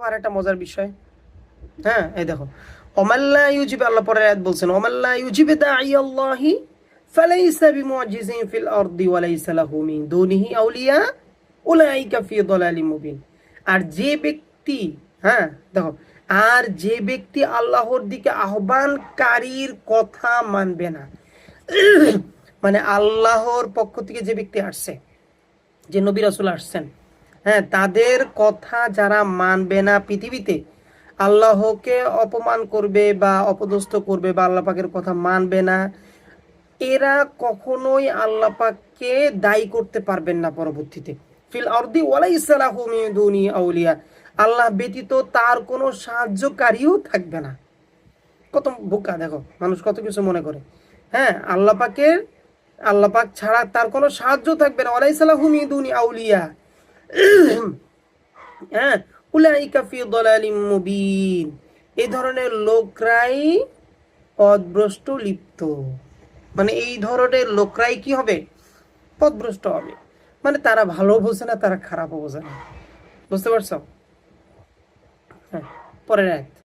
আর একটা মজার বিষয়, হ্যাঁ এই দেখো, ওমাল্লা ইউজিবে, আল্লাহ পরে আয়াত বলছেন ওমাল্লা ইউজিবে দাঈ আল্লাহি ফালাইসা বিমুজিজিন ফিল আরদি ওয়ালাইসা লাহু মিন দুনিহি আউলিয়া উলাইকা ফি দালালিম মুবিন। আর যে ব্যক্তি, হ্যাঁ দেখো, আর যে ব্যক্তি আল্লাহর দিকে আহ্বানকারীর কথা মানবে না, মানে আল্লাহর পক্ষ থেকে যে ব্যক্তি আসছে, যে নবী রাসূল আসছেন, হ্যাঁ তাদের কথা যারা মানবে না পৃথিবীতে, আল্লাহকে অপমান করবে বা অপদস্থ করবে বা আল্লাহ পাকের কথা মানবে না, এরা কখনোই আল্লাহ পাককে দায়ী করতে পারবেন না পরবর্তীতে। ফিল আরদি ওয়ালাইসা লাহু মিন দুনি আউলিয়া, আল্লাহ ব্যতীত তার কোনো সাহায্যকারীও থাকবে না। কত বোকা দেখো, মানুষ কত কিছু মনে করে, হ্যাঁ আল্লাহ পাক ছাড়া তার কোনো সাহায্য থাকবে না। ওয়ালাইসা লাহু মিন দুনি আউলিয়া, হ্যাঁ উলাইকা ফি দালালিম মুবিন, এই ধরনের লোকরাই পথভ্রষ্ট লিপ্ত, মানে এই ধরনের লোকরাই কি হবে, পথভ্রষ্ট হবে, মানে তারা ভালো বোঝে না, তারা খারাপও বোঝে না। বুঝতে পারছো? হ্যাঁ, পরের আয়াত।